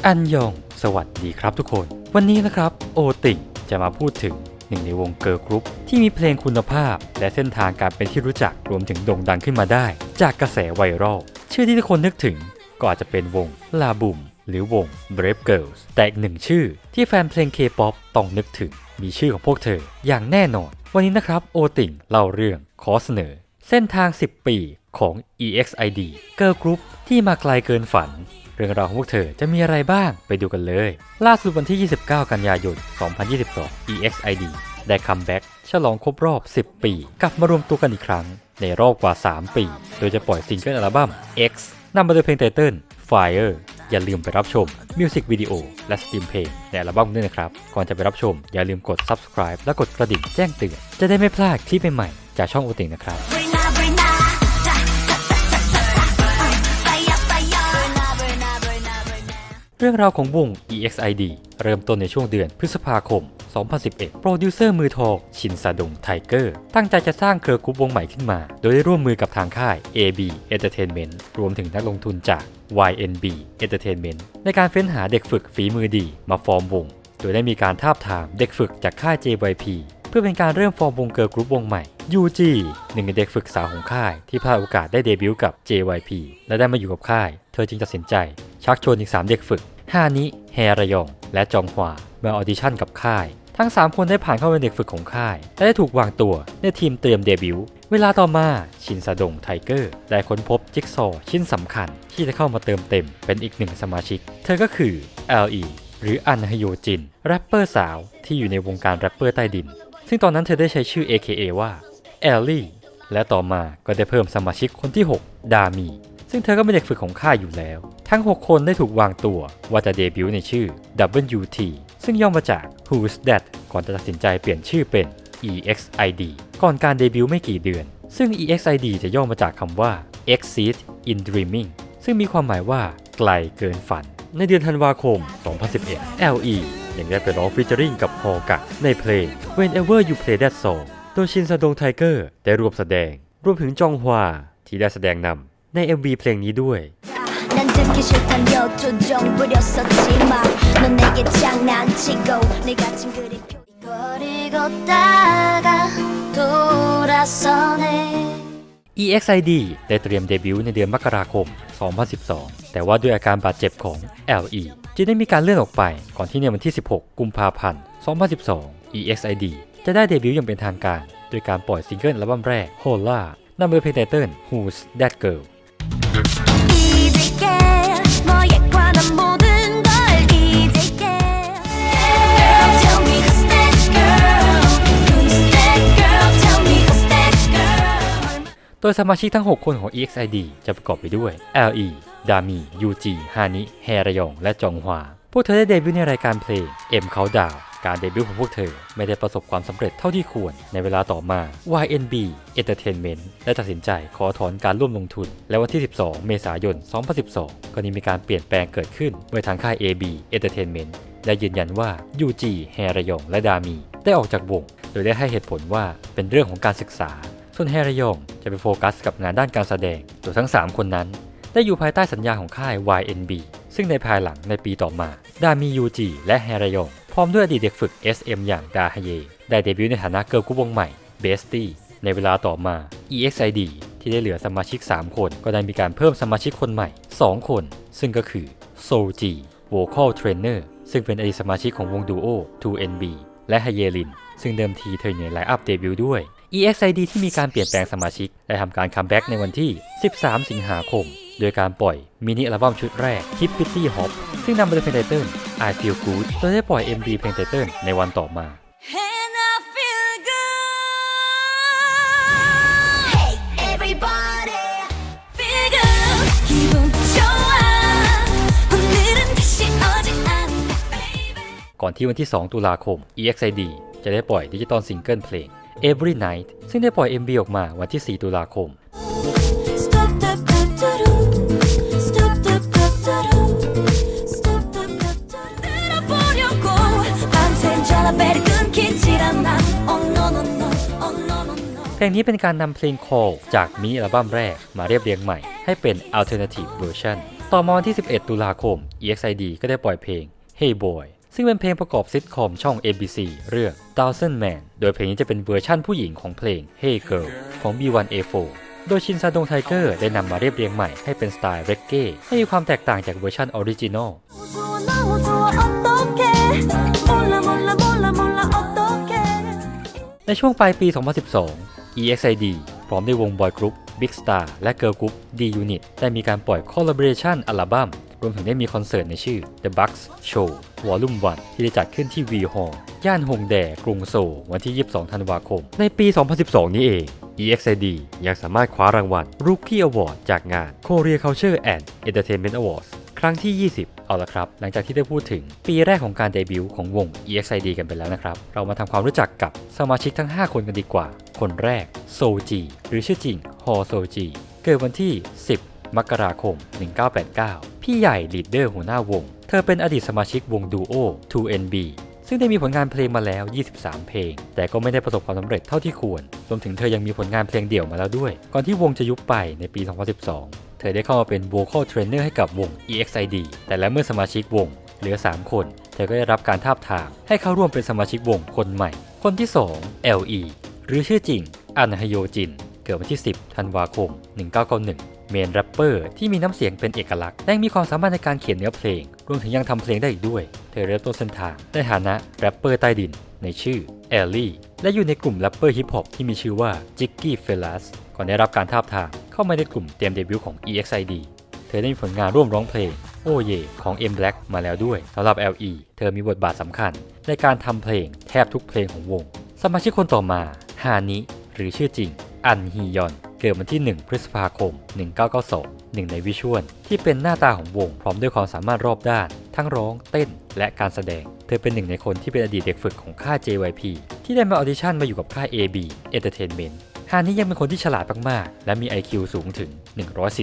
อันยองสวัสดีครับทุกคนวันนี้นะครับโอติ่งจะมาพูดถึงหนึ่งในวงเกิร์ลกรุ๊ปที่มีเพลงคุณภาพและเส้นทางการเป็นที่รู้จักรวมถึงโด่งดังขึ้นมาได้จากกระแสไวรัลชื่อที่ทุกคนนึกถึงก็อาจจะเป็นวงลาบุมหรือวง Brave Girls แต่อีกหนึ่งชื่อที่แฟนเพลง K-POP ต้องนึกถึงมีชื่อของพวกเธออย่างแน่นอนวันนี้นะครับโอติ่งเล่าเรื่องขอเสนอเส้นทาง10ปีของ EXID Girl Group ที่มาไกลเกินฝันเรื่องราวของพวกเธอจะมีอะไรบ้างไปดูกันเลยล่าสุดวันที่ 29 กันยายน 2022 EXID ได้คัมแบ็กฉลองครบรอบ 10 ปีกลับมารวมตัวกันอีกครั้งในรอบกว่า 3 ปีโดยจะปล่อยซิงเกิลอัลบั้ม X นำมาโดยเพลงไตเติ้ล Fire อย่าลืมไปรับชมมิวสิกวิดีโอและสตรีมเพลงในอัลบั้มด้วยนะครับก่อนจะไปรับชมอย่าลืมกด Subscribe และกดกระดิ่งแจ้งเตือนจะได้ไม่พลาดคลิปใหม่ๆจากช่องโอติ่งนะครับเรื่องราวของวง EXID เริ่มต้นในช่วงเดือนพฤษภาคม 2011 โปรดิวเซอร์มือทองชินซาดงไทเกอร์ตั้งใจจะสร้างเกิร์ลกรุ๊ปวงใหม่ขึ้นมาโดยได้ร่วมมือกับทางค่าย AB Entertainment รวมถึงนักลงทุนจาก YNB Entertainment ในการเฟ้นหาเด็กฝึกฝีมือดีมาฟอร์มวงโดยได้มีการทาบทามเด็กฝึกจากค่าย JYP เพื่อเป็นการเริ่มฟอร์มวงเกิร์ลกรุ๊ปวงใหม่ยูจีหนึ่งในเด็กฝึกสาวของค่ายที่พลาดโอกาสได้เดบิวต์กับ JYP และได้มาอยู่กับค่ายเธอจึงตัดสินใจชักชวนอีก3เด็กฝึกฮานิแฮรยองและจองฮวามาออดิชั่นกับค่ายทั้ง3คนได้ผ่านเข้าเป็นเด็กฝึกของค่ายและได้ถูกวางตัวในทีมเตรียมเดบิวต์เวลาต่อมาชินซาดงไทเกอร์ได้ค้นพบจิ๊กซอว์ชิ้นสำคัญที่จะเข้ามาเติมเต็มเป็นอีกหนึ่งสมาชิกเธอก็คือ LE หรืออันฮโยจินแรปเปอร์สาวที่อยู่ในวงการแรปเปอร์ใต้ดินซึ่งตอนนั้นเธอได้ใช้ชื่อ AKA ว่าแอลลี่และต่อมาก็ได้เพิ่มสมาชิกคนที่6ดามีซึ่งเธอก็เป็นเด็กฝึกของค่ายอยู่แล้วทั้ง6คนได้ถูกวางตัวว่าจะเดบิวต์ในชื่อ WT ซึ่งย่อมาจาก Who's That ก่อนจะตัดสินใจเปลี่ยนชื่อเป็น EXID ก่อนการเดบิวต์ไม่กี่เดือนซึ่ง EXID จะย่อมาจากคำว่า Exceed in Dreaming ซึ่งมีความหมายว่าไกลเกินฝันในเดือนธันวาคม 2011 LE ยังได้ไปร้องฟีเจอริงกับฮอกะในเพลง Whenever You Play That Song โดยชินซาดงไทเกอร์ได้ร่วมแสดงรวมถึงจองฮวาที่ได้แสดงนำใน MV เพลงนี้ด้วยEXID ได้เตรียมเดบิวต์ในเดือนมกราคม 2012 แต่ว่าด้วยอาการบาดเจ็บของ LE จึงได้มีการเลื่อนออกไปก่อนที่ในวันที่ 16 กุมภาพันธ์ 2012 EXID จะได้เดบิวต์อย่างเป็นทางการโดยการปล่อยซิงเกิลอัลบั้มแรก Hola นำโดยเพลงไตเติ้ล Who's That Girlโดยสมาชิกทั้ง6คนของ EXID จะประกอบไปด้วย LE ดามี ยูจี ฮานิ แฮรยองและจองฮวาพวกเธอได้เดบิวต์ในรายการเพลง M Countdown การเดบิวต์ของพวกเธอไม่ได้ประสบความสำเร็จเท่าที่ควรในเวลาต่อมา YNB Entertainment ได้ตัดสินใจขอถอนการร่วมลงทุนและวันที่ 12 เมษายน 2012 ก็มีการเปลี่ยนแปลงเกิดขึ้นเมื่อทางค่าย AB Entertainment ได้ยืนยันว่า ยูจี แฮรยองและดามีได้ออกจากวงโดยได้ให้เหตุผลว่าเป็นเรื่องของการศึกษาส่วนแฮรยองจะไปโฟกัสกับงานด้านการแสดงโดยทั้ง3คนนั้นได้อยู่ภายใต้สัญญาของค่าย YNB ซึ่งในภายหลังในปีต่อมาดามี ยูจีและแฮรยองพร้อมด้วยอดีตเด็กฝึก SM อย่างดาฮเยได้เดบิวต์ในฐานะเกิร์ลกรุ๊ปวงใหม่ Bestie ในเวลาต่อมา EXID ที่ได้เหลือสมาชิก3คนก็ได้มีการเพิ่มสมาชิกคนใหม่2คนซึ่งก็คือโซจี Vocal Trainer ซึ่งเป็นอดีตสมาชิกของวงดูโอ 2NB และฮเยลินซึ่งเดิมทีเธออยู่ในไลน์อัพเดบิวต์ด้วย EXID ที่มีการเปลี่ยนแปลงสมาชิกได้ทำการคัมแบ็กในวันที่ 13 สิงหาคมโดยการปล่อยมินิอัลบั้มชุดแรก Hippity Hop ซึ่งนำมาโดยเพลงไตเติ้ล I Feel Good โดยได้ปล่อย MV เพลงไตเติ้ลในวันต่อมาก่อนที่วันที่ 2 ตุลาคม EXID จะได้ปล่อยดิจิตอลซิงเกิลเพลง Every Night ซึ่งได้ปล่อย MV ออกมาวันที่ 4 ตุลาคมเพลงนี้เป็นการนำเพลง Call จากมินิอัลบั้มแรกมาเรียบเรียงใหม่ให้เป็น Alternative Version ต่อมาวันที่ 11 ตุลาคม EXID ก็ได้ปล่อยเพลง Hey Boy ซึ่งเป็นเพลงประกอบซิทคอมช่อง ABC เรื่อง Thousand Man โดยเพลงนี้จะเป็นเวอร์ชั่นผู้หญิงของเพลง Hey Girl ของ B1A4 โดยชินซาดงไทเกอร์ได้นำมาเรียบเรียงใหม่ให้เป็นสไตล์เรกเก้ให้มีความแตกต่างจากเวอร์ชันออริจินอลในช่วงปลายปี 2012 EXID พร้อมด้วยวงบอยกรุ๊ป Big Star และ Girl Group D Unit ได้มีการปล่อย Collaboration อัลบั้มรวมถึงได้มีคอนเสิร์ตในชื่อ The Bucks Show Volume 1 ที่ได้จัดขึ้นที่ V Hall ย่านฮงแดกรุงโซลวันที่ 22 ธันวาคม ในปี 2012 นี้เอง EXID ยังสามารถคว้ารางวัล Rookie Award จากงาน Korea Culture and Entertainment Awards ครั้งที่ 20 เอาละครับหลังจากที่ได้พูดถึงปีแรกของการเดบิวต์ของวง EXID กันไปแล้วนะครับเรามาทำความรู้จักกับสมาชิกทั้ง 5 คนกันดีกว่าคนแรกโซจีหรือชื่อจริงฮอโซจีเกิดวันที่ 10 มกราคม 1989 พี่ใหญ่ลีดเดอร์หัวหน้าวงเธอเป็นอดีตสมาชิกวงดูโอ 2NB ซึ่งได้มีผลงานเพลงมาแล้ว 23 เพลงแต่ก็ไม่ได้ประสบความสำเร็จเท่าที่ควรรวมถึงเธอยังมีผลงานเพลงเดี่ยวมาแล้วด้วยก่อนที่วงจะยุบไปในปี 2012 เธอได้เข้ามาเป็น Vocal Trainer ให้กับวง EXID แต่และเมื่อสมาชิกวงเหลือ 3 คนเธอก็ได้รับการทาบทามให้เข้าร่วมเป็นสมาชิกวงคนใหม่คนที่ 2 LE หรือชื่อจริงอันฮโยจินเกิดวันที่ 10 ธันวาคม 1991 เมนแรปเปอร์ที่มีน้ำเสียงเป็นเอกลักษณ์และมีความสามารถในการเขียนเนื้อเพลงรวมถึงยังทำเพลงได้อีกด้วยเธอเริ่มต้นเส้นทางในฐานะแรปเปอร์ใต้ดินในชื่อแอลลี่และอยู่ในกลุ่มแรปเปอร์ฮิปฮอปที่มีชื่อว่าจิกกี้เฟลัสก่อนได้รับการทาบทามเข้ามาในกลุ่มเตรียมเดบิวต์ของ EXID เธอได้มีผลงานร่วมร้องเพลงโอเยของ M Black มาแล้วด้วยสำหรับ LE เธอมีบทบาทสำคัญในการทำเพลงแทบทุกเพลงของวงสมาชิกคนต่อมาฮานิหรือชื่อจริงอันฮียอนเกิดวันที่ 1 พฤษภาคม 1992 หนึ่งในวิชวลที่เป็นหน้าตาของวงพร้อมด้วยความสามารถรอบด้านทั้งร้องเต้นและการแสดงเธอเป็นหนึ่งในคนที่เป็นอดีตเด็กฝึกของค่าย JYP ที่ได้มาออดิชั่นมาอยู่กับค่าย AB Entertainment ฮานิยังเป็นคนที่ฉลาดมากๆและมี IQ สูงถึง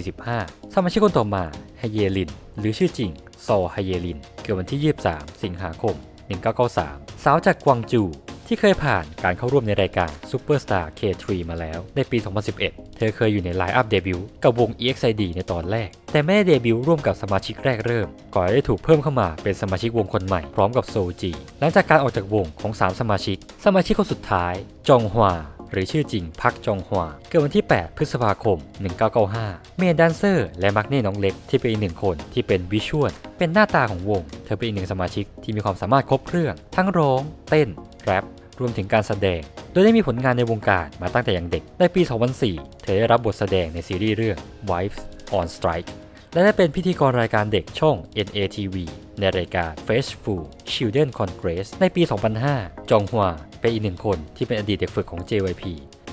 145 สมาชิกคนต่อมาฮเยลินหรือชื่อจริงซอฮเยลินเกิดวันที่ 23 สิงหาคม 1993 สาวจากกวางจูที่เคยผ่านการเข้าร่วมในรายการ Superstar K3 มาแล้วในปี 2011 เธอเคยอยู่ในไลน์อัพเดบิวต์กับวง EXID ในตอนแรกแต่ไม่ได้เดบิวต์ร่วมกับสมาชิกแรกเริ่มก่อนได้ถูกเพิ่มเข้ามาเป็นสมาชิกวงคนใหม่พร้อมกับโซจีหลังจากการออกจากวงของ 3 สมาชิกคนสุดท้ายจองฮวาหรือชื่อจริงพักจองฮวาเกิดวันที่ 8 พฤษภาคม 1995 เมนแดนเซอร์และมักเน่น้องเล็กที่เป็นอีกหนึ่งคนที่เป็นวิชวลเป็นหน้าตาของวงเธอเป็นอีกหนึ่งสมาชิกที่มีความสามารถครบเครื่องทั้งร้องเต้นแรปรวมถึงการแสดงโดยได้มีผลงานในวงการมาตั้งแต่ยังเด็กในปี 2004 เธอได้รับบทแสดงในซีรีส์เรื่อง Wives on Strike และได้เป็นพิธีกรรายการเด็กช่อง NATV ในรายการ Faithful Children Congress ในปี 2005 จองฮวาเป็นอีกหนึ่งคนที่เป็นอดีตเด็กฝึกของ JYP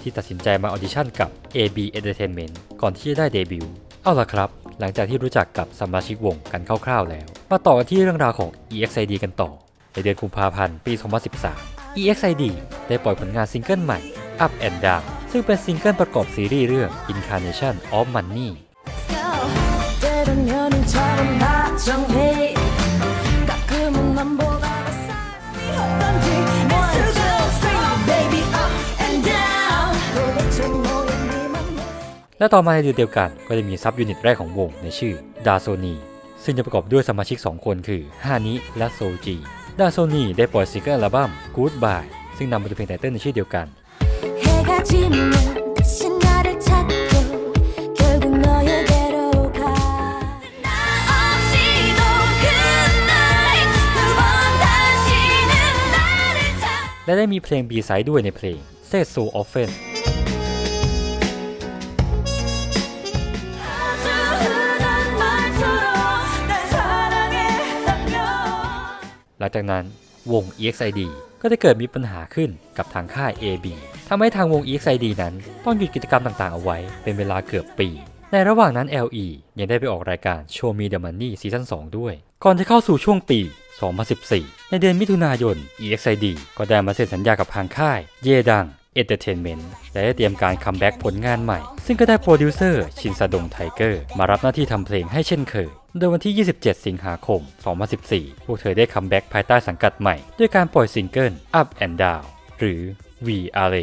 ที่ตัดสินใจมาออดิชั่นกับ AB Entertainment ก่อนที่จะได้เดบิวต์เอาล่ะครับหลังจากที่รู้จักกับสมาชิกวงกันคร่าวๆแล้วมาต่อกันที่เรื่องราวของ EXID กันต่อในเดือนกุมภาพันธ์ปี 2013 EXID ได้ปล่อยผลงานซิงเกิลใหม่ Up and Down ซึ่งเป็นซิงเกิลประกอบซีรีส์เรื่อง Incarnation of Money และต่อมาในเดือนเดียวกันก็จะมีซับยูนิตแรกของวงในชื่อ Dasoni ซึ่งจะประกอบด้วยสมาชิก 2 คนคือฮานิและโซจีดาโซนีได้ปล่อยซิงเกิลอัลบั้ม Goodbye ซึ่งนำมาเป็นเพลงไตเติ้ลในชื่อเดียวกันและได้มีเพลง B-side ด้วยในเพลง Say So Oftenหลังจากนั้นวง EXID ก็ได้เกิดมีปัญหาขึ้นกับทางค่าย AB ทำให้ทางวง EXID นั้นต้องหยุดกิจกรรมต่างๆเอาไว้เป็นเวลาเกือบปี ในระหว่างนั้น LE ยังได้ไปออกรายการ Show Me the Money ซีซั่น 2 ด้วยก่อนจะเข้าสู่ช่วงปี 2014 ในเดือนมิถุนายน EXID ก็ได้มาเซ็นสัญญากับทางค่ายเยดัง Entertainment และได้เตรียมการคัมแบ็กผลงานใหม่ซึ่งก็ได้โปรดิวเซอร์ชินซาดงไทเกอร์มารับหน้าที่ทำเพลงให้เช่นเคยโดยวันที่ 27 สิงหาคม 2014 พวกเธอได้คัมแบ็กภายใต้สังกัดใหม่ด้วยการปล่อยซิงเกิล Up and Down หรือ VRA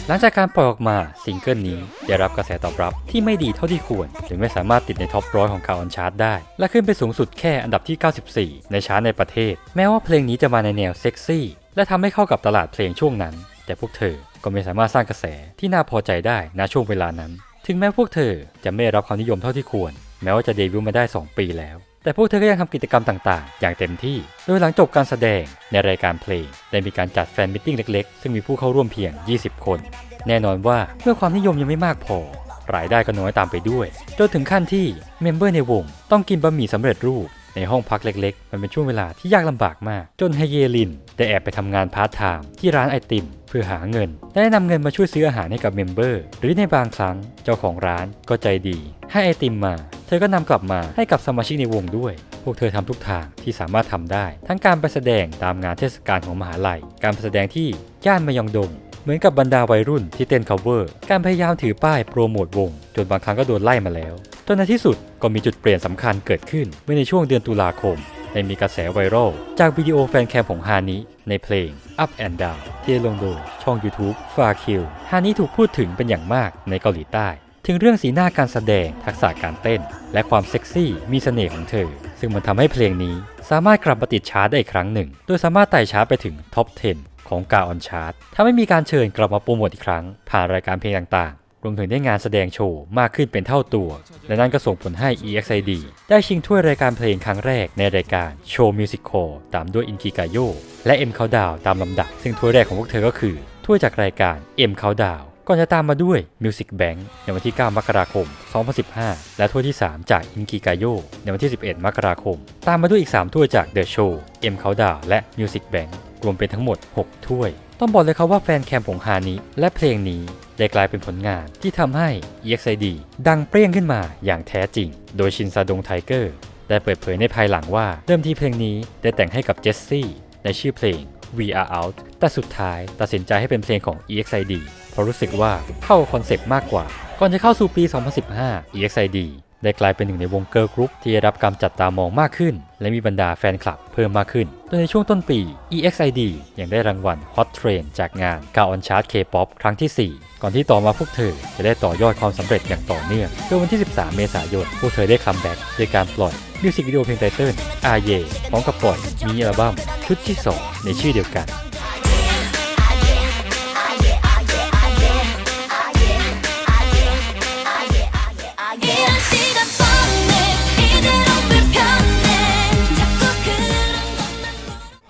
หลังจากการปล่อยออกมาซิงเกิลนี้ได้รับกระแสตอบรับที่ไม่ดีเท่าที่ควรจึงไม่สามารถติดในท็อป100ของคาร์ออนชาร์ตได้และขึ้นไปสูงสุดแค่อันดับที่94ในชาร์ตในประเทศแม้ว่าเพลงนี้จะมาในแนวเซ็กซี่และทำให้เข้ากับตลาดเพลงช่วงนั้นแต่พวกเธอก็ไม่สามารถสร้างกระแสที่น่าพอใจได้ณช่วงเวลานั้นถึงแม้พวกเธอจะไม่ได้รับความนิยมเท่าที่ควรแม้ว่าจะเดบิวต์มาได้2 ปีแล้วแต่พวกเธอก็ยังทำกิจกรรมต่างๆอย่างเต็มที่โดยหลังจบการแสดงในรายการเพลงได้มีการจัดแฟนมิทติ้งเล็กๆซึ่งมีผู้เข้าร่วมเพียง20 คนแน่นอนว่าเมื่อความนิยมยังไม่มากพอรายได้ก็น้อยตามไปด้วยจนถึงขั้นที่เมมเบอร์ในวงต้องกินบะหมี่สำเร็จรูปในห้องพักเล็กๆมันเป็นช่วงเวลาที่ยากลำบากมากจนไฮเยลินได้แอบไปทำงานพาร์ทไทม์ที่ร้านไอติมเพื่อหาเงินและได้นำเงินมาช่วยซื้ออาหารให้กับเมมเบอร์หรือในบางครั้งเจ้าของร้านก็ใจดีให้ไอติมมาเธอก็นำกลับมาให้กับสมาชิกในวงด้วยพวกเธอทำทุกทางที่สามารถทำได้ทั้งการไปแสดงตามงานเทศกาลของมหาลัยการไปแสดงที่ย่านมยองดงเหมือนกับบรรดาวัยรุ่นที่เต้น cover การพยายามถือป้ายโปรโมทวงจนบางครั้งก็โดนไล่มาแล้วจนในที่สุดก็มีจุดเปลี่ยนสำคัญเกิดขึ้นเมื่อในช่วงเดือนตุลาคมได้มีกระแสไวรัลจากวิดีโอแฟนแคมของฮานิในเพลง Up and Down ที่ลงโดยช่อง YouTube Far-Kill ฮานิถูกพูดถึงเป็นอย่างมากในเกาหลีใต้ถึงเรื่องสีหน้าการแสดงทักษะการเต้นและความเซ็กซี่มีเสน่ห์ของเธอซึ่งมันทำให้เพลงนี้สามารถกลับมาติดชาร์ตได้อีกครั้งหนึ่งโดยสามารถไต่ชาร์ตไปถึงท็อป 10 ของคาร์ออนชาร์ตทำให้มีการเชิญกลับมาโปรโมทอีกครั้งผ่านรายการเพลงต่างๆรวมถึงได้งานแสดงโชว์มากขึ้นเป็นเท่าตัวและนั่นก็ส่งผลให้ EXID ได้ชิงถ้วยรายการเพลงครั้งแรกในรายการโชว์มิวสิคคอลตามด้วยอินกิกาโยและ M Countdown ตามลำดับซึ่งถ้วยแรกของพวกเธอก็คือถ้วยจากรายการ M Countdownก่อนจะตามมาด้วย Music Bank ในวันที่ 9 มกราคม 2015 และถ้วยที่ 3 จาก Inki Gayo ในวันที่ 11 มกราคม ตามมาด้วยอีก 3 ถ้วยจาก The Show M Countdown และ Music Bank รวมเป็นทั้งหมด 6 ถ้วยต้องบอกเลยครับว่าแฟนแคมของฮานิและเพลงนี้ได้กลายเป็นผลงานที่ทำให้ EXID ดังเปรี้ยงขึ้นมาอย่างแท้จริงโดยชินซาดงไทเกอร์ได้เปิดเผยในภายหลังว่าเริ่มที่เพลงนี้ได้แต่งให้กับเจสซี่ในชื่อเพลง We Are Out แต่สุดท้ายตัดสินใจให้เป็นเพลงของ EXID เพราะรู้สึกว่าเข้ากับคอนเซปต์มากกว่าก่อนจะเข้าสู่ปี 2015 EXID ได้กลายเป็นหนึ่งในวงเกิร์ลกรุ๊ปที่ได้รับการจับตามองมากขึ้นและมีบรรดาแฟนคลับเพิ่มมากขึ้นโดยในช่วงต้นปี EXID ยังได้รางวัล Hot Trend จากงาน Gaon Chart K-pop ครั้งที่ 4 ก่อนที่ต่อมาพวกเธอจะได้ต่อยอดความสำเร็จอย่างต่อเนื่องโดยวันที่ 13 เมษายนพวกเธอได้คัมแบ็กด้วยการปล่อยมิวสิกวิดีโอเพลงไตเติ้ล อาเย่พร้อมกับปล่อยมินิอัลบั้มชุดที่ 2 ในชื่อเดียวกัน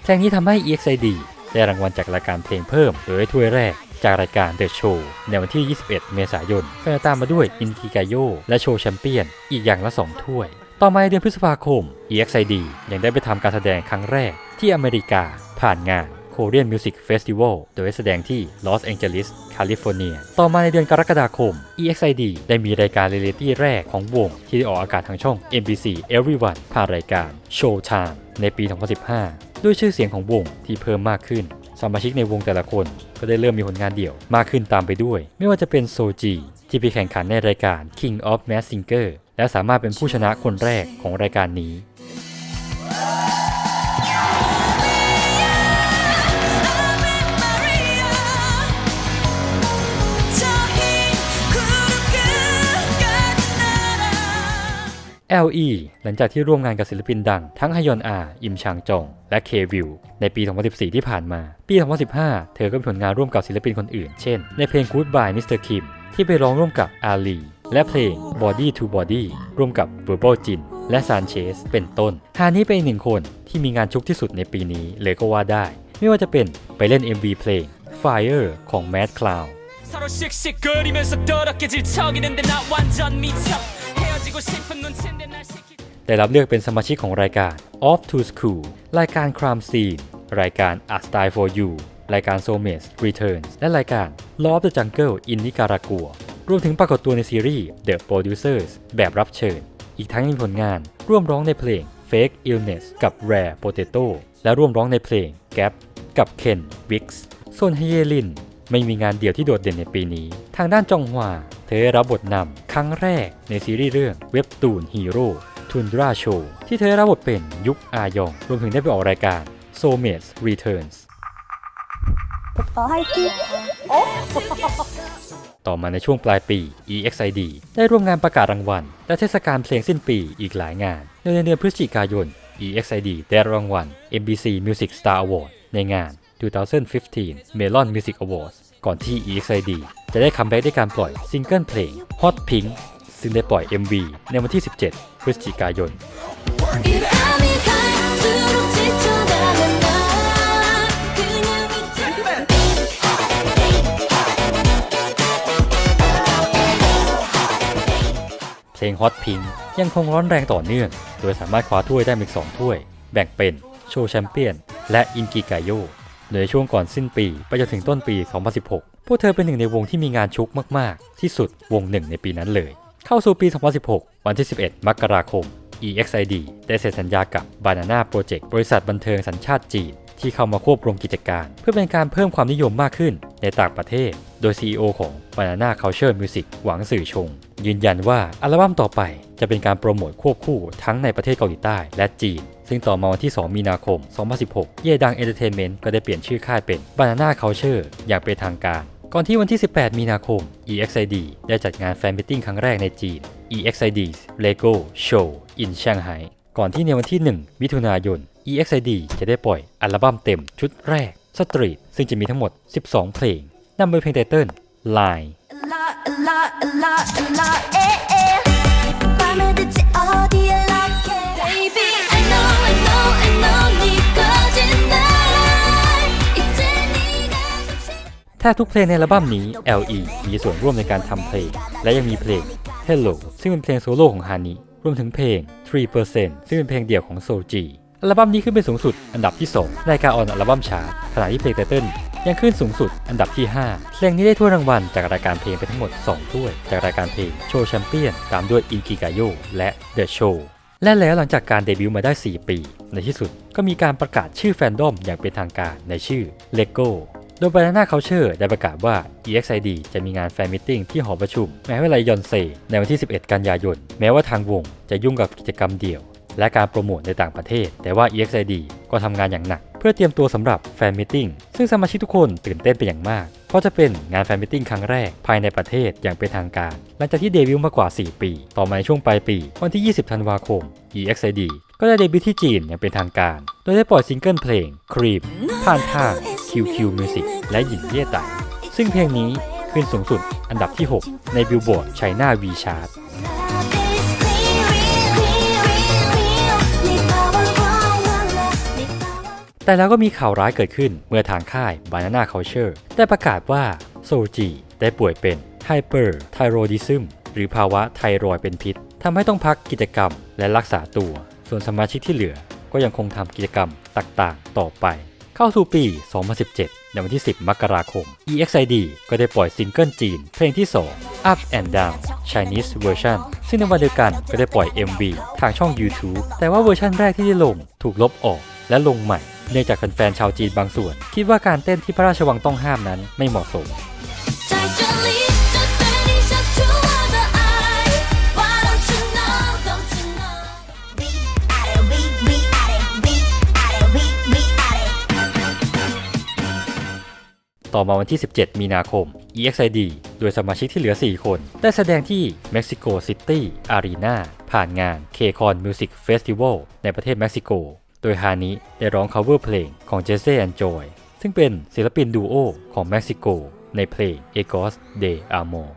เพลงนี้ทำให้ EXID ได้รางวัลจากรายการเพลงเพิ่มโดยถ้วยแรกจากรายการ The Show ในวันที่ 21 เมษายนก็จะตามมาด้วย Inki Gayo และ Show Champion อีกอย่างละ 2 ถ้วยต่อมาในเดือนพฤษภาคม EXID ยังได้ไปทำการแสดงครั้งแรกที่อเมริกาผ่านงาน Korean Music Festival โดยแสดงที่ลอสแองเจลิสแคลิฟอร์เนียต่อมาในเดือนกรกฎาคม EXID ได้มีรายการเรียลิตี้แรกของวงที่ได้ออกอากาศทางช่อง MBC Everyone ผ่านรายการ Showtime ในปี 2015 ด้วยชื่อเสียงของวงที่เพิ่มมากขึ้นสมาชิกในวงแต่ละคนก็ได้เริ่มมีผลงานเดี่ยวมากขึ้นตามไปด้วยไม่ว่าจะเป็นโซจีที่ไปแข่งขันในรายการ King of Masked Singer และสามารถเป็นผู้ชนะคนแรกของรายการนี้LE หลังจากที่ร่วมงานกับศิลปินดังทั้งฮยอนอา อิมชางจองและเควิลในปี 2014 ที่ผ่านมาปี 2015 เธอก็มีผลงานร่วมกับศิลปินคนอื่นเช่นในเพลง Goodbye Mr. Kim ที่ไปร้องร่วมกับอาลีและเพลง Body to Body ร่วมกับ Verbal Jin และ Sanchez เป็นต้นฮานี้เป็นอีกหนึ่งคนที่มีงานชุกที่สุดในปีนี้เลยก็ว่าได้ไม่ว่าจะเป็นไปเล่น MV เพลง Fire ของ Mad Cloudได้รับเลือกเป็นสมาชิกของรายการ Off to School รายการ Crime Scene รายการ A Style for You รายการ Soulmates Returns และรายการ Law of the Jungle in Nicaragua รวมถึงปรากฏตัวในซีรีส์ The Producers แบบรับเชิญอีกทั้งยังมีผลงานร่วมร้องในเพลง Fake Illness กับ Rare Potato และร่วมร้องในเพลง Gap กับ Ken Wicks ส่วนฮเยลินไม่มีงานเดี่ยวที่โดดเด่นในปีนี้ทางด้านจองฮวาเธอได้รับบทนำครั้งแรกในซีรีส์เรื่องเว็บตูนฮีโร่ทุนดราโชว์ที่เธอได้รับบทเป็น ยุคอายองรวมถึงได้ไปออกรายการ Soulmates Returns อีกทั้งยังมีผลงานร่วมร้องในเพลง Fake Illness กับ Rare Potato และร่วมร้องในเพลง Gap กับ Ken Wicks ส่วนฮเยลินไม่มีงานเดี่ยวที่โดดเด่นในปีนี้ทางด้านจองฮวาเธอได้รับบทนำครั้งแรกในซีรีส์เรื่องเว็บตูนฮีโร่ทุนดราโชว์ที่เธอได้รับบทเป็น ยุคอายองรวมถึงได้ไปออกรายการ Soulmates Returns 오빠 화이팅!ต่อมาในช่วงปลายปี EXID ได้ร่วมงานประกาศรางวัลและเทศกาลเพลงสิ้นปีอีกหลายงานโดยในเดือนพฤศจิกายน EXID ได้รางวัล MBC Music Star Award ในงาน 2015 Melon Music Awards ก่อนที่ EXID จะได้คัมแบ็กด้วยการปล่อยซิงเกิลเพลง Hot Pink ซึ่งได้ปล่อย MV ในวันที่ 17 พฤศจิกายน เพลง Hot Pink ยังคงร้อนแรงต่อเนื่องโดยสามารถคว้าถ้วยได้อีก2ถ้วยแบ่งเป็นโชว์แชมเปี้ยนและอินกิไกโยโดยช่วงก่อนสิ้นปีไปจนถึงต้นปี 2016 พวกเธอเป็นหนึ่งในวงที่มีงานชุกมากๆที่สุดวงหนึ่งในปีนั้นเลยเข้าสู่ปี 2016 วันที่ 11 มกราคม EXID ได้เซ็นสัญญากับ Banana Project บริษัทบันเทิงสัญชาติจีนที่เข้ามาควบรวมกิจการเพื่อเป็นการเพิ่มความนิยมมากขึ้นในต่างประเทศโดย CEO ของ Banana Culture Music หวังสื่อชงยืนยันว่าอัลบั้มต่อไปจะเป็นการโปรโมทควบคู่ทั้งในประเทศเกาหลีใต้และจีนซึ่งต่อมาวันที่ 2 มีนาคม 2016 เย่ดังเอนเตอร์เทนเมนต์ก็ได้เปลี่ยนชื่อค่ายเป็น Banana Culture อย่างเป็นทางการก่อนที่วันที่ 18 มีนาคม EXID ได้จัดงานแฟนมิทติ้งครั้งแรกในจีน EXID's Lego Show in Shanghai ก่อนที่ในวันที่ 1 มิถุนายน EXID จะได้ปล่อยอัลบั้มเต็มชุดแรก Street ซึ่งจะมีทั้งหมด 12 เพลงนำโดยเพลงไตเติ้ล Lineแทบทุกเพลงในอัลบั้มนี้ LE มีส่วนร่วมในการทำเพลงและยังมีเพลง Hello ซึ่งเป็นเพลงโซโล่ของฮานิรวมถึงเพลง 3% ซึ่งเป็นเพลงเดี่ยวของโซจีอัลบั้มนี้ขึ้นเป็นสูงสุดอันดับที่ 2 ในการออนอัลบั้มชาร์ตขณะที่เพลงไตเติ้ลยังขึ้นสูงสุดอันดับที่ 5 เพลงนี้ได้ถ้วยรางวัลจากรายการเพลงไปทั้งหมด 2 ถ้วยจากรายการเพลงโชว์แชมเปี้ยนตามด้วยอินกิไกโยและ The Show และแล้วหลังจากการเดบิวต์มาได้ 4 ปีในที่สุดก็มีการประกาศชื่อแฟนดอมอย่างเป็นทางการในชื่อ Legoโดย Banana Culture ได้ประกาศว่า EXID จะมีงานแฟนมิทติ้งที่หอประชุมมหาวิทยาลัยยอนเซในวันที่ 11 กันยายนแม้ว่าทางวงจะยุ่งกับกิจกรรมเดี่ยวและการโปรโมทในต่างประเทศแต่ว่า EXID ก็ทำงานอย่างหนักเพื่อเตรียมตัวสำหรับแฟนมิทติ้งซึ่งสมาชิกทุกคนตื่นเต้นเป็นอย่างมากเพราะจะเป็นงานแฟนมิทติ้งครั้งแรกภายในประเทศอย่างเป็นทางการหลังจากที่เดบิวต์มากว่า 4 ปีต่อมาในช่วงปลายปีวันที่ 20 ธันวาคม EXID ก็ได้เดบิวต์ที่จีนอย่างเป็นทางการโดยได้ปล่อยซิงเกิลเพลง Cream ผ่านทาง QQ Music และหยินเย่ไต่ซึ่งเพลงนี้ขึ้นสูงสุดอันดับที่ 6 ใน Billboard China V Chart แต่แล้วก็มีข่าวร้ายเกิดขึ้นเมื่อทางค่าย Banana Culture ได้ประกาศว่าโซจีได้ป่วยเป็น Hyperthyroidism หรือภาวะไทรอยด์เป็นพิษทำให้ต้องพักกิจกรรมและรักษาตัวส่วนสมาชิกที่เหลือก็ยังคงทำกิจกรรมต่างๆต่อไปเข้าสู่ปี 2017 ในวันที่ 10 มกราคม EXID ก็ได้ปล่อยซิงเกิลจีนเพลงที่ 2 Up and Down Chinese Version ซึ่งในวันเดียวกันก็ได้ปล่อย MV ทางช่อง YouTube แต่ว่าเวอร์ชันแรกที่ได้ลงถูกลบออกและลงใหม่เนื่องจากแฟนๆชาวจีนบางส่วนคิดว่าการเต้นที่พระราชวังต้องห้ามนั้นไม่เหมาะสมต่อมาวันที่ 17 มีนาคม EXID โดยสมาชิกที่เหลือ 4 คนได้แสดงที่ Mexico City Arena ผ่านงาน KCON Music Festival ในประเทศเม็กซิโกโดยฮานิได้ร้อง cover เพลงของ Jesse and Joy ซึ่งเป็นศิลปินดูโอของเม็กซิโกในเพลง Ecos de Amor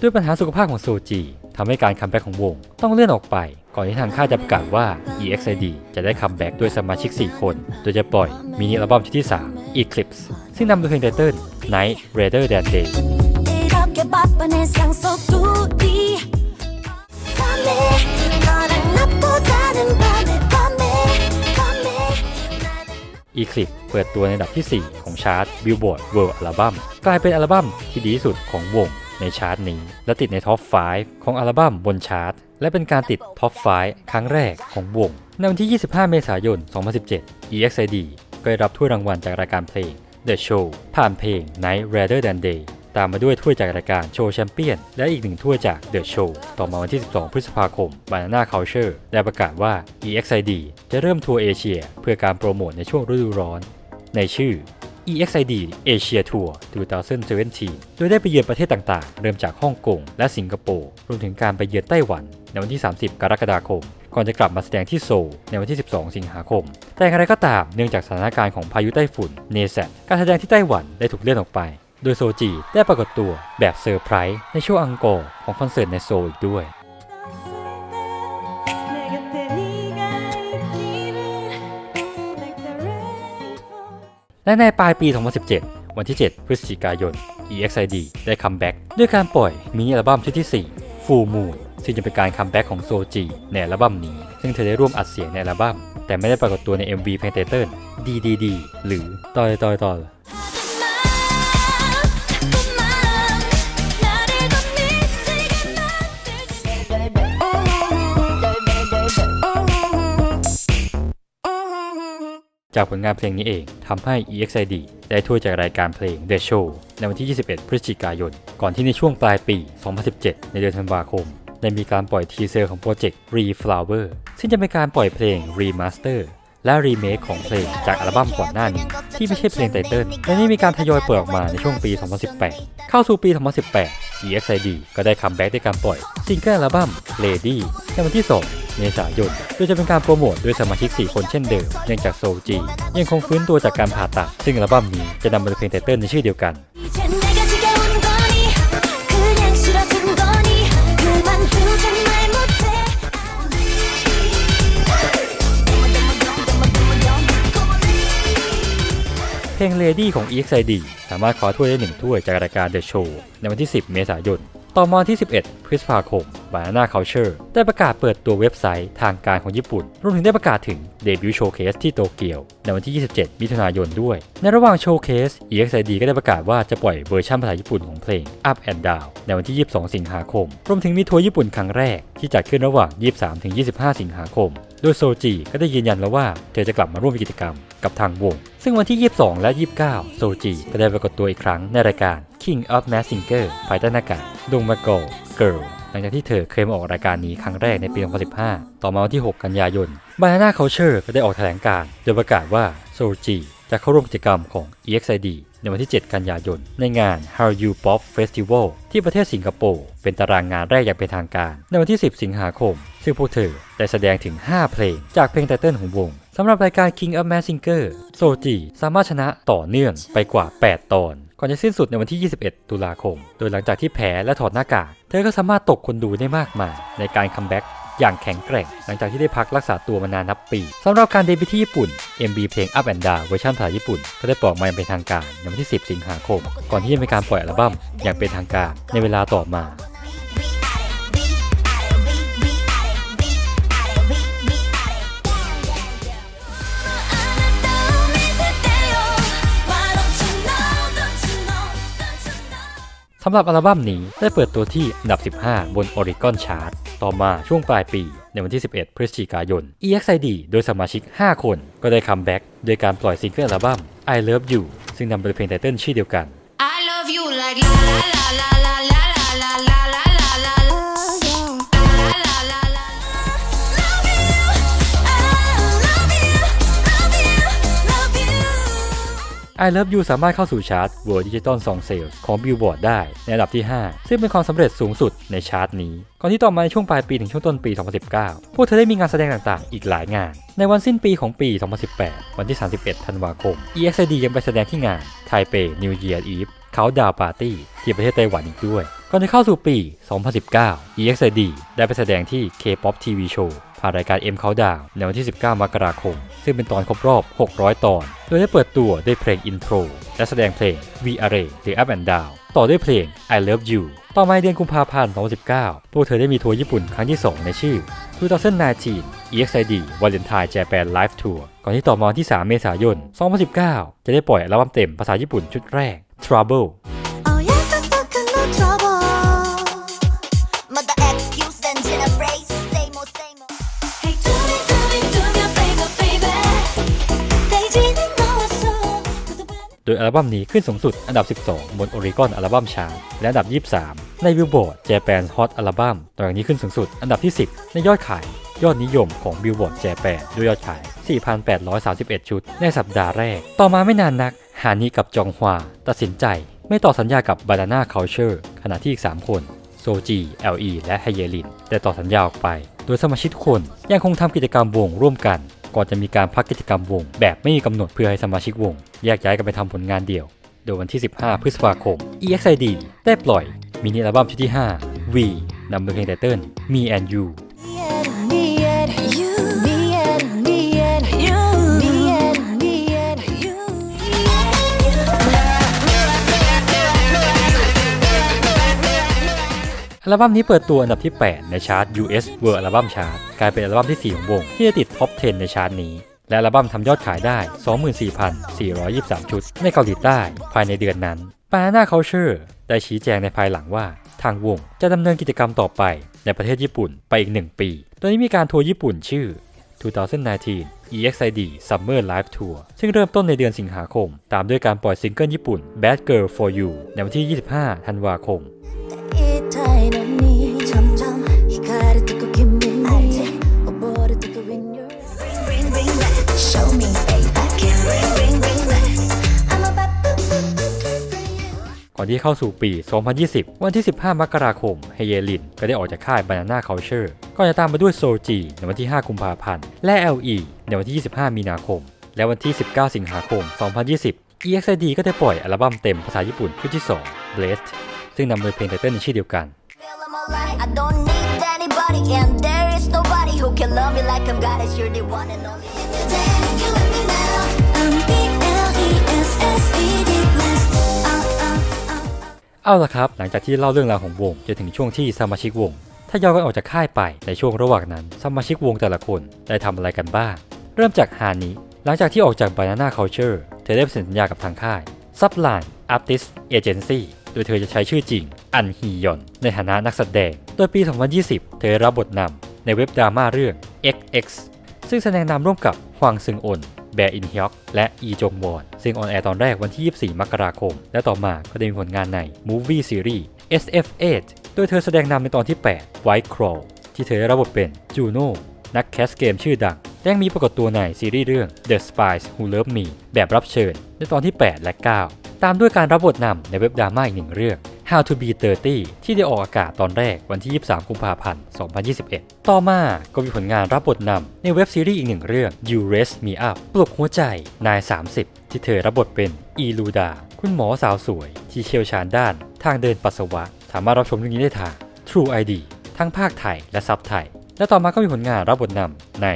ด้วยปัญหาสุขภาพของโซจีทำให้การคัมแบ็กของวงต้องเลื่อนออกไปก่อนที่ทางค่ายจะประกาศว่า EXID จะได้คัมแบ็กด้วยสมาชิก 4 คนโดยจะปล่อยมินิอัลบั้มชุดที่ 3 Eclipse ซึ่งนำโดยเพลงไตเติ้ล Night Rather Than Day Eclipse เปิดตัวในอันดับที่ 4 ของชาร์ต Billboard World Album กลายเป็นอัลบั้มที่ดีที่สุดของวงในชาร์ตนี้และติดในท็อป 5 ของอัลบั้มบนชาร์ตและเป็นการติดท็อป 5 ครั้งแรกของวงในวันที่ 25 เมษายน 2017 EXID ก็ได้รับถ้วยรางวัลจากรายการเพลง The Show ผ่านเพลง Night Rather Than Day ตามมาด้วยถ้วยจากรายการโชว์แชมเปี้ยนและอีก1ถ้วยจาก The Show ต่อมาวันที่12พฤษภาคม Banana Culture ได้ประกาศว่า EXID จะเริ่มทัวร์เอเชียเพื่อการโปรโมทในช่วงฤดูร้อนในชื่อ EXID Asia Tour 2017 โดยได้ไปเยือนประเทศต่างๆเริ่มจากฮ่องกงและสิงคโปร์รวมถึงการไปเยือนไต้หวันในวันที่30กรกฎาคมก่อนจะกลับมาแสดงที่โซลในวันที่12สิงหาคมแต่อย่างไรก็ตามเนื่องจากสถานการณ์ของพายุไต้ฝุ่นเนแซดการแสดงที่ไต้หวันได้ถูกเลื่อนออกไปโดยโซจีได้ปรากฏตัวแบบเซอร์ไพรส์ในช่วงอังกอร์ของคอนเสิร์ตในโซลอีกด้วยและในปลายปี 2017 วันที่ 7 พฤศจิกายน EXID ได้คัมแบ็กด้วยการปล่อยมินิอัลบั้มชุดที่ 4 Full Moon ซึ่งจะเป็นการคัมแบ็กของโซจีในอัลบั้มนี้ซึ่งเธอได้ร่วมอัดเสียงในอัลบั้มแต่ไม่ได้ปรากฏตัวใน MV เพลงไตเติ้ล DDD หรือต่อจากผลงานเพลงนี้เองทำให้ EXID ได้ถ้วยจากรายการเพลง The Show ในวันที่ 21 พฤศจิกายนก่อนที่ในช่วงปลายปี 2017 ในเดือนธันวาคมได้มีการปล่อยทีเซอร์ของโปรเจกต์ Reflower ซึ่งจะเป็นการปล่อยเพลง Remaster และ Remake ของเพลงจากอัลบั้มก่อนหน้านี้ที่ไม่ใช่เพลงไตเติ้ลและนี่มีการทยอยเปิดออกมาในช่วงปี 2018 เข้าสู่ปี 2018 EXID ก็ได้คัมแบ็กด้วยการปล่อยซิงเกิลอัลบั้ม Lady ในวันที่2 เมษายนโดยจะเป็นการโปรโมทด้วยสมาชิก 4 คนเช่นเดิมเนื่องจากโซจียังคงฟื้นตัวจากการผ่าตัดซึ่งอัลบั้มนี้จะนำมาเป็นเพลงไตเติ้ลในชื่อเดียวกันเพลง Lady ของ EXID สามารถคว้าถ้วยได้1ถ้วยจากรายการ The Show ในวันที่ 10 เมษายนต่อมาที่ 11 พฤษภาคม Banana Culture ได้ประกาศเปิดตัวเว็บไซต์ทางการของญี่ปุ่นรวมถึงได้ประกาศถึงเดบิวต์โชว์เคสที่โตเกียวในวันที่ 27 มิถุนายนด้วยในระหว่างโชว์เคส EXID ก็ได้ประกาศว่าจะปล่อยเวอร์ชันภาษาญี่ปุ่นของเพลง Up and Down ในวันที่ 22 สิงหาคมรวมถึงมีทัวร์ญี่ปุ่นครั้งแรกที่จัดขึ้นระหว่าง 23-25 สิงหาคมโดยโซจีก็ได้ยืนยันแล้วว่าเธอจะกลับมาร่วมกิจกรรมกับทางวงซึ่งวันที่ 22 และ 29 โซจีก็ได้ปรากฏตัวอีกครั้งในรายการ King of Masked Singer ภายใต้หน้ากากดงมาโกGirl หลังจากที่เธอเคยมาออกรายการนี้ครั้งแรกในปี 2015 ต่อมาวันที่ 6 กันยายน Banana Culture ก็ได้ออกแถลงการณ์โดยประกาศว่าโซจีจะเข้าร่วมกิจกรรมของ EXID ในวันที่ 7 กันยายนในงาน Hallyu Pop Festival ที่ประเทศสิงคโปร์เป็นตารางงานแรกอย่างเป็นทางการในวันที่ 10 สิงหาคมซึ่งพวกเธอได้แสดงถึง 5 เพลงจากเพลงไตเติ้ลของวงสำหรับรายการ King of Masked Singer โซจีสามารถชนะต่อเนื่องไปกว่า 8 ตอนก่อนจะสิ้นสุดในวันที่ 21 ตุลาคมโดยหลังจากที่แพ้และถอดหน้ากากเธอก็สามารถตกคนดูได้มากมายในการคัมแบ็กอย่างแข็งแกร่งหลังจากที่ได้พักรักษาตัวมานานนับปีสำหรับการเดบิวต์ที่ญี่ปุ่น MV เพลง Up and Down เวอร์ชันภาษาญี่ปุ่นก็ได้ปล่อยออกมาอย่างเป็นทางการในวันที่ 10 สิงหาคมก่อนที่จะมีการปล่อยอัลบั้มอย่างเป็นทางการในเวลาต่อมาสำหรับอัลบั้มนี้ได้เปิดตัวที่อันดับ 15 บน Oricon Chart ต่อมาช่วงปลายปีในวันที่ 11 พฤศจิกายน EXID โดยสมาชิก 5 คนก็ได้คัมแบ็กโดยการปล่อยซิงเกิลอัลบั้ม I Love You ซึ่งนำเป็นเพลงไตเติ้ลชื่อเดียวกัน I love you like la la la la la la la la la I Love You สามารถเข้าสู่ชาร์ต World Digital Song Sales ของ Billboard ได้ในอันดับที่ 5 ซึ่งเป็นความสำเร็จสูงสุดในชาร์ตนี้ก่อนที่ต่อมาในช่วงปลายปีถึงช่วงต้นปี 2019 พวกเธอได้มีงานแสดงต่างๆอีกหลายงานในวันสิ้นปีของปี 2018 วันที่ 31 ธันวาคม EXID ยังไปแสดงที่งาน Taipei New Year Eve Countdown Party ที่ประเทศไต้หวันอีกด้วยก่อนจะเข้าสู่ปี 2019 EXID ได้ไปแสดงที่ K-pop TV Showผ่านรายการ M Countdown ในวันที่ 19 มกราคมซึ่งเป็นตอนครบรอบ 600 ตอนโดยได้เปิดตัวด้วยเพลง Intro และแสดงเพลง V Array หรือ Up and Down ต่อด้วยเพลง I Love You ต่อมาเดือนกุมภาพันธ์ 2019 พวกเธอได้มีทัวร์ญี่ปุ่นครั้งที่ 2 ในชื่อ 2019 EXID Valentine Japan Live Tour ก่อนที่ต่อมาที่ 3 เมษายน 2019 จะได้ปล่อยอัลบั้มเต็มภาษาญี่ปุ่นชุดแรก Trouble โดยอัลบั้มนี้ขึ้นสูงสุดอันดับ 12 บน Oricon อัลบั้มชาร์ตและอันดับ 23 ใน Billboard Japan Hot Album ต่อจากนี้ขึ้นสูงสุดอันดับที่ 10 ในยอดขายยอดนิยมของ Billboard Japan ด้วยยอดขาย 4,831 ชุดในสัปดาห์แรกต่อมาไม่นานนักฮานิกับจองฮวาตัดสินใจไม่ต่อสัญญากับ Banana Culture ขณะที่อีก 3 คนโซจี LE และไฮเยลินแต่ต่อสัญญาออกไปโดยสมาชิกทุกคนยังคงทำกิจกรรมวงร่วมกันก่อนจะมีการพักกิจกรรมวงแบบไม่มีกำหนดเพื่อให้สมาชิกวงแยกย้ายกันไปทำผลงานเดี่ยวโดยวันที่ 15 พฤษภาคม EXID ได้ปล่อยมินิอัลบั้มชุดที่ 5 V นำโดยเพลงไตเติ้ล Me and Youอัลบั้มนี้เปิดตัวอันดับที่ 8 ในชาร์ต US World Album Chart กลายเป็นอัลบั้มที่ 4 ของวงที่จะติดท็อป 10 ในชาร์ตนี้และอัลบั้มทำยอดขายได้ 24,423 ชุดในเกาหลีใต้ภายในเดือนนั้น Banana Culture ได้ชี้แจงในภายหลังว่าทางวงจะดำเนินกิจกรรมต่อไปในประเทศญี่ปุ่นไปอีก 1 ปีโดยมีการทัวร์ญี่ปุ่นชื่อ 2019 EXID Summer Live Tour ซึ่งเริ่มต้นในเดือนสิงหาคมตามด้วยการปล่อยซิงเกิลญี่ปุ่น Bad Girl for You ในวันที่ 25 ธันวาคมก่อนที่เข้าสู่ปี 2020 วันที่ 15 มกราคมเฮเยลินก็ได้ออกจากค่าย Banana Culture ก็จะตามมาด้วยโซจีในวันที่ 5 กุมภาพันธ์และ LE ในวันที่ 25 มีนาคมและวันที่ 19 สิงหาคม 2020 EXID ก็ได้ปล่อยอัลบั้มเต็มภาษาญี่ปุ่นชุดที่ 2 Blessed ซึ่งนำโดยเพลงไตเติ้ลในชื่อเดียวกันเอาล่ะครับหลังจากที่เล่าเรื่องราวของวงจนถึงช่วงที่สมาชิกวงทยอยกันออกจากค่ายไปในช่วงระหว่างนั้นสมาชิกวงแต่ละคนได้ทำอะไรกันบ้างเริ่มจากฮานิหลังจากที่ออกจาก Banana Culture เธอได้เซ็นสัญญากับทางค่าย Subline Artist Agency โดยเธอจะใช้ชื่อจริงอันฮียอนในฐานะนักแสดงโดยปี 2020 เธอรับบทนำในเว็บดราม่าเรื่อง XX ซึ่งแสดงนำร่วมกับฮวางซึงอนแบร์อินฮยอกและอีจงวอนซึ่งออนแอร์ตอนแรกวันที่ 24 มกราคมและต่อมาก็ได้มีผลงานใน Movie Series SF8 โดยเธอแสดงนำในตอนที่ 8 White Crow ที่เธอได้รับบทเป็นจูโน่นักแคสเกมชื่อดังและยังมีปรากฏตัวในซีรีส์เรื่อง The Spies Who Love Me แบบรับเชิญในตอนที่ 8 และ 9 ตามด้วยการรับบทนำในเว็บดราม่าอีกหนึ่งเรื่อง How to Be 30 ที่ได้ออกอากาศตอนแรกวันที่ 23 กุมภาพันธ์ 2021 ต่อมาก็มีผลงานรับบทนำในเว็บซีรีส์อีกหนึ่งเรื่อง You Raise Me Up ปลุกหัวใจนาย 30 ที่เธอรับบทเป็นอีลูดาคุณหมอสาวสวยที่เชี่ยวชาญด้านทางเดินปัสสาวะสามารถรับชมเรื่องนี้ได้ทาง True ID ทั้งภาคไทยและซับไทยและต่อมาก็มีผลงานรับบทนำใน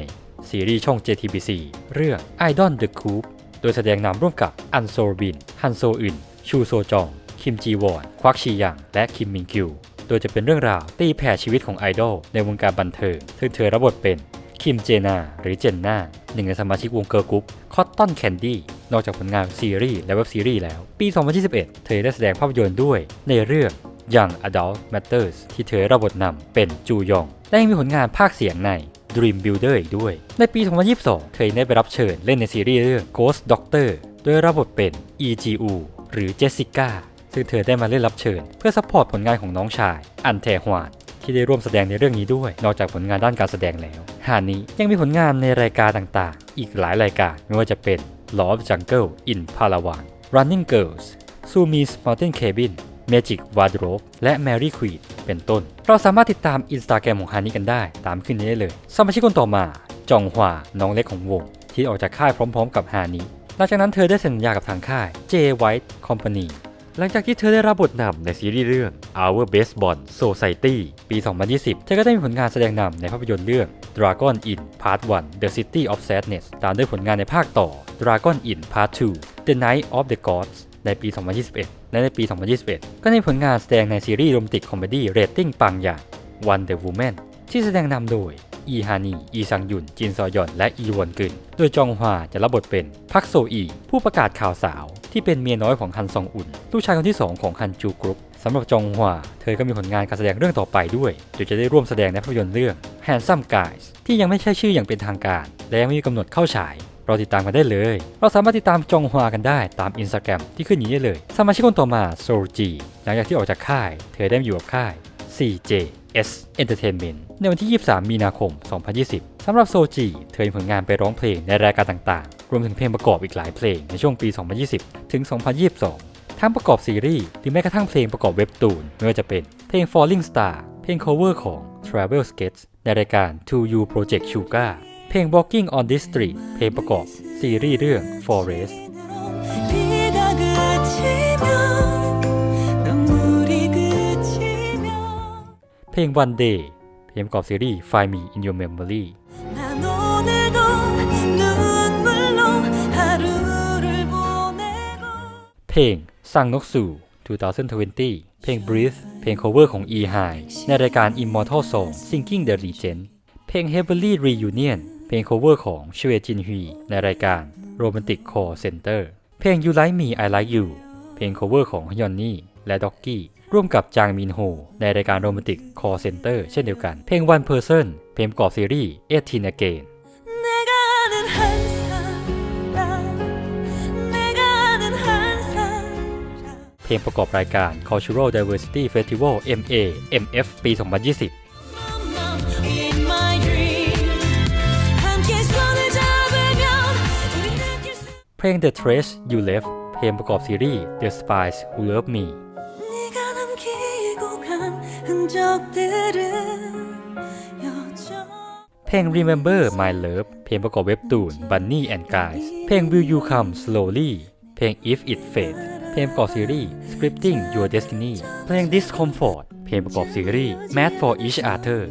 ซีรีส์ช่อง JTBC เรื่อง Idol The Coup โดยแสดงนำร่วมกับอันโซบินฮันโซอึนชูโซจองคิมจีวอนควักชียังและคิมมิงกิวโดยจะเป็นเรื่องราวตีแผ่ชีวิตของไอดอลในวงการบันเทิงซึ่งเธอรับบทเป็นคิมเจนาหรือเจนนาหนึ่งในสมาชิกวงเกิร์ลกรุ๊ปคอตตอนแคนดี้นอกจากผลงานซีรีส์และเว็บซีรีส์แล้วปี 2021 เธอได้แสดงภาพยนตร์ด้วยในเรื่อง Young Adult Matters ที่เธอรับบทนำเป็นจูยองและยังมีผลงานภาคเสียงใน Dream Builder อีกด้วยในปี 2022 เธอได้ไปรับเชิญเล่นในซีรีส์เรื่อง Ghost Doctor โดยรับบทเป็น EGU หรือเจสสิก้าซึ่งเธอได้มาเล่นรับเชิญเพื่อซัพพอร์ตผลงานของน้องชายอันแทฮวานที่ได้ร่วมแสดงในเรื่องนี้ด้วยนอกจากผลงานด้านการแสดงแล้วฮานิยังมีผลงานในรายการต่างๆอีกหลายรายการไม่ว่าจะเป็น Law of Jungle in Palawan Running Girls Sumi's Mountain Cabin Magic Wardrobe และ Mary Queen เป็นต้นเราสามารถติดตาม Instagram ของฮานิกันได้ตามขึ้นนี้ได้เลยสมาชิกคนต่อมาจองฮวาน้องเล็กของวงที่ออกจากค่ายพร้อมๆกับฮานิหลังจากนั้นเธอได้เซ็นสัญญากับทางค่าย J White Companyหลังจากที่เธอได้รับบทนำในซีรีส์เรื่อง Our Baseball Society ปี 2020 เธอก็ได้มีผลงานแสดงนำในภาพยนตร์เรื่อง Dragon in Part 1 The City of Sadness ตามด้วยผลงานในภาคต่อ Dragon in Part 2 The Night of the Gods ในปี 2021 และในปี 2021 ก็ได้ผลงานแสดงในซีรีส์โรแมนติกคอมเมดี้เรตติ้งปังอย่าง Wonder Woman ที่แสดงนำโดยอีฮานีอีซังยุนจินซอยอนและอีวอนกึนโดยจองฮวาจะรับบทเป็นพักโซอีผู้ประกาศข่าวสาวที่เป็นเมียน้อยของฮันซองอุนลูกชายคนที่2ของฮันจูกรุ๊ปสำหรับจองฮวาเธอก็มีผลงานการแสดงเรื่องต่อไปด้วยโดยจะได้ร่วมแสดงในภาพยนตร์เรื่อง Handsome Guys ที่ยังไม่ใช่ชื่ออย่างเป็นทางการและยังไม่มีกำหนดเข้าฉาย เราติดตามกันได้เลยเราสามารถติดตามจองฮวากันได้ตาม Instagram ที่ขึ้นอยู่นี่เลยสมาชิกคนต่อมาโซจีหลังจากที่ออกจากค่ายเธอได้มาอยู่กับค่าย CJS Entertainment ในวันที่ 23 มีนาคม 2020 สำหรับโซจีเธอมีผลงานไปร้องเพลงในรายการต่างๆรวมถึงเพลงประกอบอีกหลายเพลงในช่วงปี 2020 ถึง 2022 ทั้งประกอบซีรีส์หรือแม้กระทั่งเพลงประกอบเว็บตูนไม่ว่าจะเป็นเพลง Falling Star เพลง cover ของ Travel Sketch ในรายการ To You Project Sugar เพลง Walking on This Street เพลงประกอบซีรีส์เรื่อง Forest เพลง One Day เพลงประกอบซีรีส์ Find Me in Your Memory เพลง Sangnoksu 2020 เพลง Breathe เพลง cover ของ E-High ในรายการ Immortal Song Singing the Legend เพลง Heavenly Reunion เพลง cover ของชเวจินฮีในรายการ Romantic Call Center เพลง You Like Me I Like You เพลง cover ของฮยอนนี่และด็อกกี้ร่วมกับจางมินโฮในรายการ Romantic Call Center เช่นเดียวกันเพลง One Person เพลงประกอบซีรีส์ 18 Againเพลงประกอบรายการ Cultural Diversity Festival MA/MF ปี 2020 เพลง The Trace You Left เพลงประกอบซีรีส์ The Spies Who Love Me เพลง Remember My Love เพลงประกอบเว็บตูน Bunny and Guys เพลง Will You Come Slowly เพลง If It Fades เพลงประกอบซีรีส์ Scripting Your Destiny เพลง Discomfort เพลงประกอบซีรีส์ Mad for Each Other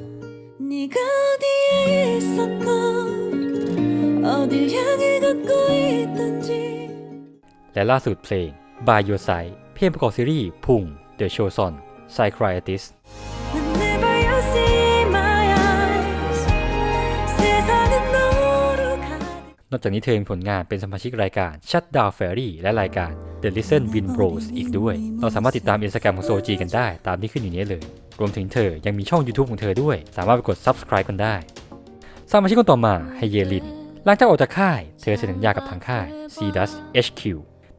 และล่าสุดเพลง By Your Side เพลงประกอบซีรีส์พุง The Chosen Psychiatrist นอกจากนี้เธอมีผลงานเป็นสมาชิกรายการ Shutdown Fairy และรายการ The Listen Wind Bros อีกด้วยเราสามารถติดตาม Instagram ของโซจีกันได้ตามที่ขึ้นอยู่นี้เลยรวมถึงเธอยังมีช่อง YouTube ของเธอด้วยสามารถไปกด Subscribe กันได้สมาชิกคนต่อมาไฮเยลินหลังจากออกจากค่ายเธอเซ็นสัญญากับทางค่าย C-Dust HQ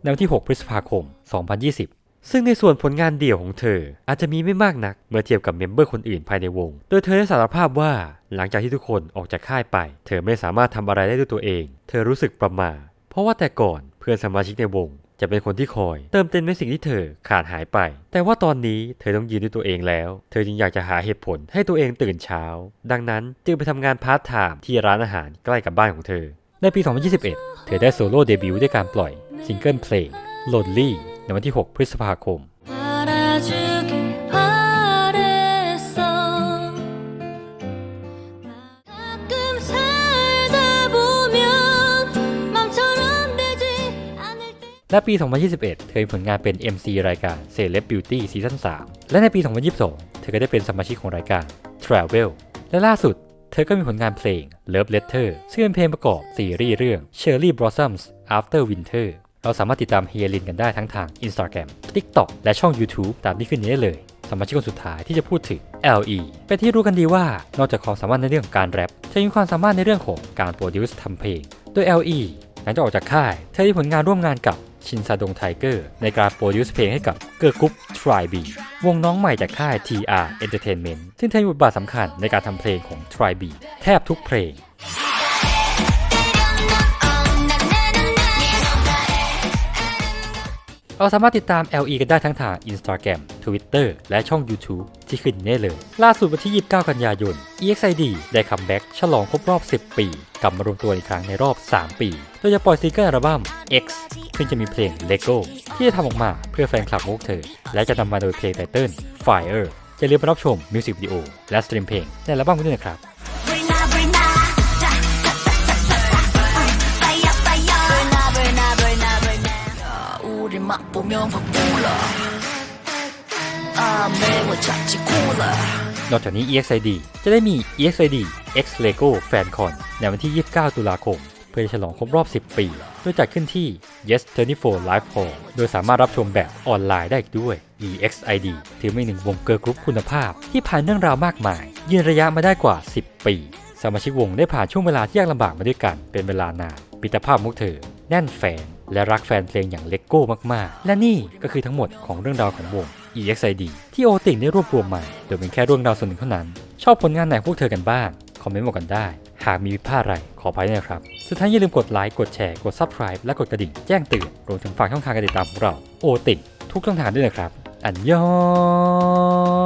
ในวันที่ 6 พฤษภาคม 2020 ซึ่งในส่วนผลงานเดี่ยวของเธออาจจะมีไม่มากนักเมื่อเทียบกับเมมเบอร์คนอื่นภายในวงโดยเธอได้สารภาพว่าหลังจากที่ทุกคนออกจากค่ายไปเธอไม่สามารถทำอะไรได้ด้วยตัวเองเธอรู้สึกประหม่าเพราะว่าแต่ก่อนเพื่อนสมาชิกในวงจะเป็นคนที่คอยเติมเต็มในสิ่งที่เธอขาดหายไปแต่ว่าตอนนี้เธอต้องยืนด้วยตัวเองแล้วเธอจึงอยากจะหาเหตุผลให้ตัวเองตื่นเช้าดังนั้นจึงไปทำงานพาร์ทไทม์ที่ร้านอาหารใกล้กับบ้านของเธอในปี 2021 เธอได้โซโล่เดบิวต์ด้วยการปล่อยซิงเกิลเพลง Lonely ในวันที่ 6 พฤษภาคมและปี 2021 เธอมีผลงานเป็น MC รายการ Celeb Beauty ซีซั่น 3 และในปี 2022 เธอก็ได้เป็นสมาชิกของรายการ Travel และล่าสุดเธอก็มีผลงานเพลง Love Letter ซึ่งเป็นเพลงประกอบซีรีส์เรื่อง Cherry Blossoms After Winter เราสามารถติดตามเฮียลินกันได้ทั้งทาง Instagram TikTok และช่อง YouTube ตามที่ขึ้นนี้ได้เลยสมาชิกคนสุดท้ายที่จะพูดถึง LE เป็นที่รู้กันดีว่านอกจากความสามารถในเรื่องของการแรปเธอมีความสามารถในเรื่องของการโปรดิวซ์ทำเพลงโดย LE หลังจากออกจากค่ายเธอมีผลงานร่วมงานกับชินซาดงไทเกอร์ในการโปรดิวซ์เพลงให้กับเกิร์ลกรุ๊ป Try B วงน้องใหม่จากค่าย TR Entertainment ซึ่งเธอมีบทบาทสำคัญในการทำเพลงของ Try B แทบทุกเพลงเราสามารถติดตาม LE กันได้ทั้งทาง Instagram Twitter และช่อง YouTube ที่ขึ้นนี้เลยล่าสุดวันที่ 29 กันยายน EXID ได้คัมแบ็กฉลองครบรอบ 10 ปีกลับมารวมตัวอีกครั้งในรอบ 3 ปีโดยจะปล่อยซิงเกิลอัลบั้ม X ซึ่งจะมีเพลง Lego ที่จะทำออกมาเพื่อแฟนคลับพวกเธอและจะนำมาโดยเพลงไตเติ้ล Fire อย่าลืมไปรับชมมิวสิกวิดีโอและสตรีมเพลงในอัลบั้มกันด้วยนะครับนอกจากนี้ EXID จะได้มี EXID X Lego FanCon ในวันที่ 29 ตุลาคมเพื่อฉลองครบรอบ 10 ปีโดยจัดขึ้นที่ Yes 24 Live Hall โดยสามารถรับชมแบบออนไลน์ได้อีกด้วย EXID ถือเป็นหนึ่งวงเกิร์ลกรุ๊ปคุณภาพที่ผ่านเรื่องราวมากมายยืนระยะมาได้กว่า 10 ปีสมาชิกวงได้ผ่านช่วงเวลาที่ยากลำบากมาด้วยกันเป็นเวลานาน มิตรภาพมุกเธอแน่นแฟนและรักแฟนเพลงอย่างเลโก้มากๆและนี่ก็คือทั้งหมดของเรื่องราวของวง EXID ที่โอติงได้รวบรวมมาโดยเป็นแค่เรื่องราวส่วนหนึ่งเท่านั้นชอบผลงานไหนพวกเธอกันบ้างคอมเมนต์บอกกันได้หากมีผิดพลาดอะไรขออภัยด้วยนะครับสุดท้ายอย่าลืมกดไลค์กดแชร์กด Subscribe และกดกระดิ่งแจ้งเตือนรวมถึงฝากช่องทางการติดตามของเราโอติงทุกช่องทางด้วยนะครับอันยอง